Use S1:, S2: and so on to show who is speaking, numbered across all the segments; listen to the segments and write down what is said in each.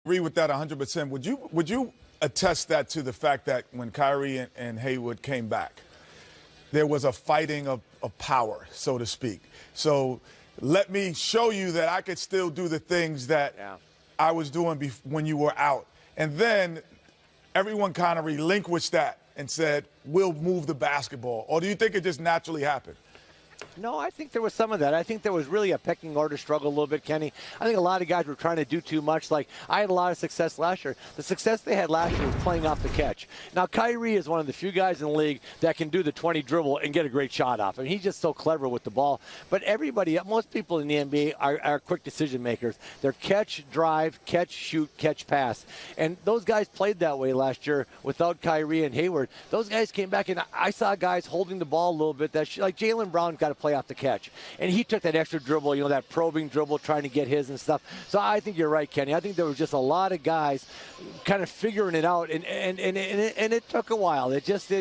S1: agree with that 100%. Would you attest that to the fact that when Kyrie and Hayward came back, there was a fighting of power, so to speak? So let me show you that I could still do the things that I was doing when you were out. And then everyone kind of relinquished that and said, we'll move the basketball. Or do you think it just naturally happened?
S2: No, I think there was some of that. I think there was really a pecking order struggle a little bit, Kenny. I think a lot of guys were trying to do too much. Like, I had a lot of success last year. The success they had last year was playing off the catch. Now, Kyrie is one of the few guys in the league that can do the 20 dribble and get a great shot off. I mean, he's just so clever with the ball. But everybody, most people in the NBA are quick decision makers. They're catch, drive, catch, shoot, catch, pass. And those guys played that way last year without Kyrie and Hayward. Those guys came back, and I saw guys holding the ball a little bit. Like Jaylen Brown got to play off the catch. And he took that extra dribble, that probing dribble, trying to get his and stuff. So I think you're right, Kenny. I think there was just a lot of guys kind of figuring it out, and it took a while. It just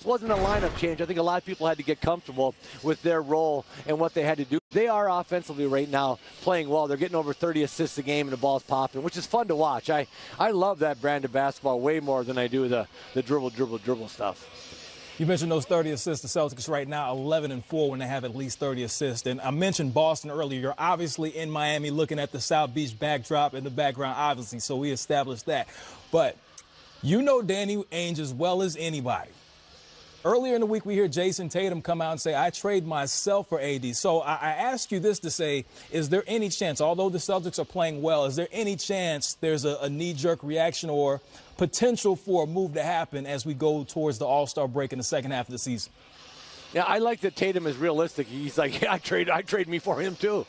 S2: wasn't a lineup change. I think a lot of people had to get comfortable with their role and what they had to do. They are offensively right now playing well. They're getting over 30 assists a game, and the ball's popping, which is fun to watch. I love that brand of basketball way more than I do the dribble stuff.
S3: You mentioned those 30 assists. The Celtics right now 11-4 when they have at least 30 assists. And I mentioned Boston earlier. You're obviously in Miami looking at the South Beach backdrop in the background, obviously, so we established that. But you know Danny Ainge as well as anybody. Earlier in the week, we hear Jason Tatum come out and say, I trade myself for AD. So I ask you this to say, is there any chance, although the Celtics are playing well, is there any chance there's a knee-jerk reaction or potential for a move to happen as we go towards the All-Star break in the second half of the season?
S2: Yeah, I like that Tatum is realistic. He's like, I trade me for him too.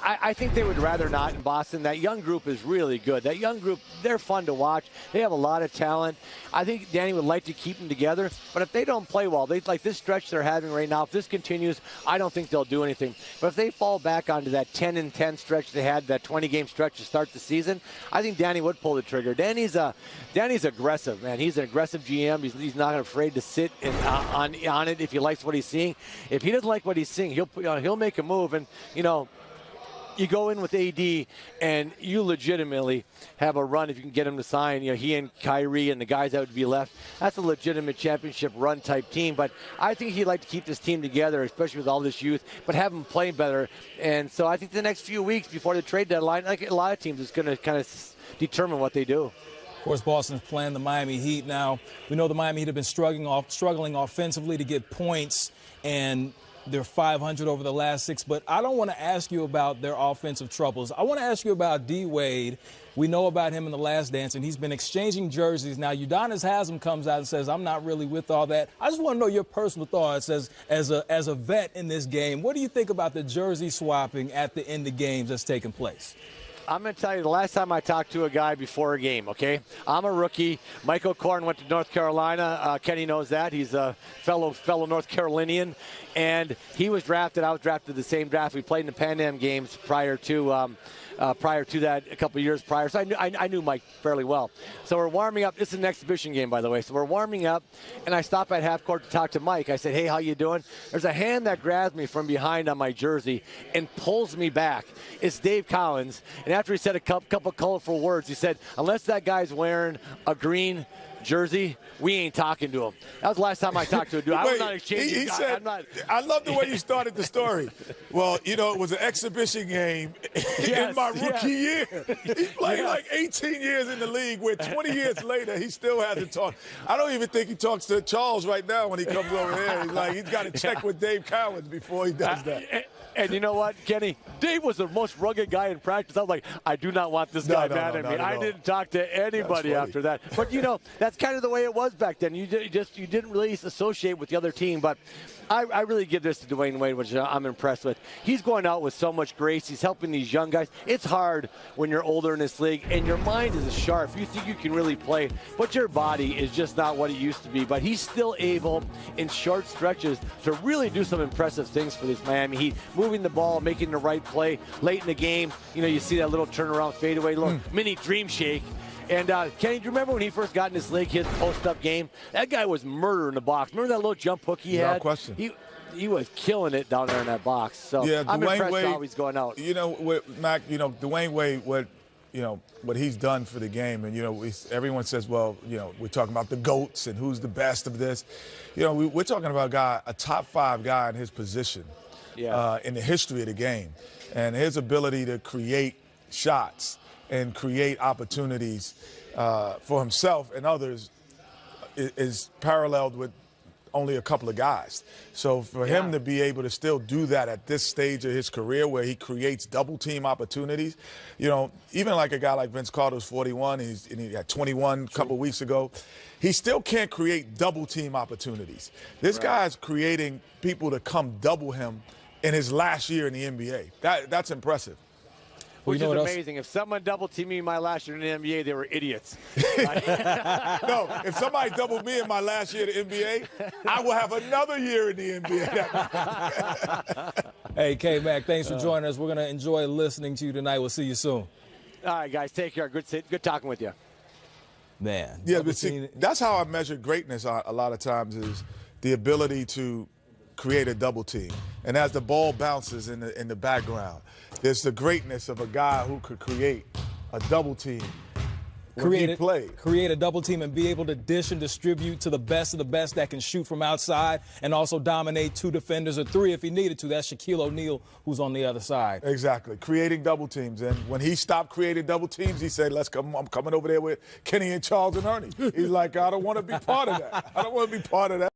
S2: I think they would rather not in Boston. That young group is really good. That young group, they're fun to watch. They have a lot of talent. I think Danny would like to keep them together. But if they don't play well, like this stretch they're having right now, if this continues, I don't think they'll do anything. But if they fall back onto that 10-10 stretch they had, that 20-game stretch to start the season, I think Danny would pull the trigger. Danny's aggressive, man. He's an aggressive GM. He's not afraid to sit on it if he likes what he's seeing. If he doesn't like what he's seeing, he'll make a move. And, you go in with AD and you legitimately have a run if you can get him to sign. He and Kyrie and the guys that would be left. That's a legitimate championship run type team. But I think he'd like to keep this team together, especially with all this youth, but have them play better. And so I think the next few weeks before the trade deadline, like a lot of teams, is going to kind of determine what they do.
S3: Of course, Boston's playing the Miami Heat now. We know the Miami Heat have been struggling offensively to get points, and they're 500 over the last 6. But I don't want to ask you about their offensive troubles. I want to ask you about D. Wade. We know about him in The Last Dance, and he's been exchanging jerseys. Now, Udonis Haslem comes out and says, I'm not really with all that. I just want to know your personal thoughts as a vet in this game. What do you think about the jersey swapping at the end of games that's taking place?
S2: I'm going to tell you, the last time I talked to a guy before a game, okay? I'm a rookie. Michael Corn went to North Carolina. Kenny knows that. He's a fellow North Carolinian. And he was drafted. I was drafted the same draft. We played in the Pan Am games prior to that, a couple of years prior. So I knew Mike fairly well. So we're warming up. This is an exhibition game, by the way. So we're warming up, and I stop at half court to talk to Mike. I said, hey, how you doing? There's a hand that grabs me from behind on my jersey and pulls me back. It's Dave Collins. And after he said a couple colorful words, he said, unless that guy's wearing a green jersey, we ain't talking to him. That was the last time I talked to a dude. I was not exchanging.
S1: He said, I love the way you started the story. Well, it was an exhibition game in my rookie year. He played like 18 years in the league, where 20 years later, he still hasn't talked. I don't even think he talks to Charles right now when he comes over here. He's got to check with Dave Collins before he does that.
S2: And you know what, Kenny? Dave was the most rugged guy in practice. I was like, I do not want this guy mad at me. I didn't talk to anybody after that. But, that's kind of the way it was back then. You didn't really associate with the other team. But I really give this to Dwayne Wade, which I'm impressed with. He's going out with so much grace. He's helping these young guys. It's hard when you're older in this league, and your mind is sharp. You think you can really play, but your body is just not what it used to be. But he's still able, in short stretches, to really do some impressive things for this Miami Heat. Moving the ball, making the right play late in the game. You see that little turnaround fadeaway, little mini dream shake. And, Kenny, do you remember when he first got in this league, his post-up game? That guy was murder in the box. Remember that little jump hook he had?
S1: No question.
S2: he was killing it down there in that box. So
S1: yeah,
S2: I'm
S1: Dwayne
S2: impressed
S1: Wade,
S2: how he's going out.
S1: You know, Mac, Dwayne Wade, what he's done for the game. And, everyone says, well, we're talking about the GOATs and who's the best of this. We're talking about a top 5 guy in his position in the history of the game. And his ability to create shots and create opportunities for himself and others is paralleled with only a couple of guys. So for him to be able to still do that at this stage of his career where he creates double-team opportunities, even like a guy like Vince Carter's 41, and he had 21 a couple weeks ago, he still can't create double-team opportunities. This guy's creating people to come double him in his last year in the NBA. That's impressive.
S2: Which is amazing. If someone double-teamed me in my last year in the NBA, they were idiots.
S1: No, if somebody doubled me in my last year in the NBA, I will have another year in the NBA.
S3: Hey, K-Mac, thanks for joining us. We're going to enjoy listening to you tonight. We'll see you soon.
S2: All right, guys, take care. Good talking with you.
S3: Man.
S1: Yeah, but see, that's how I measure greatness a lot of times is the ability to create a double team. And as the ball bounces in the background, there's the greatness of a guy who could create a double team. Create
S3: a double team and be able to dish and distribute to the best of the best that can shoot from outside and also dominate 2 defenders or 3 if he needed to. That's Shaquille O'Neal, who's on the other side.
S1: Exactly. Creating double teams. And when he stopped creating double teams, he said, I'm coming over there with Kenny and Charles and Ernie. He's like, I don't want to be part of that. I don't want to be part of that.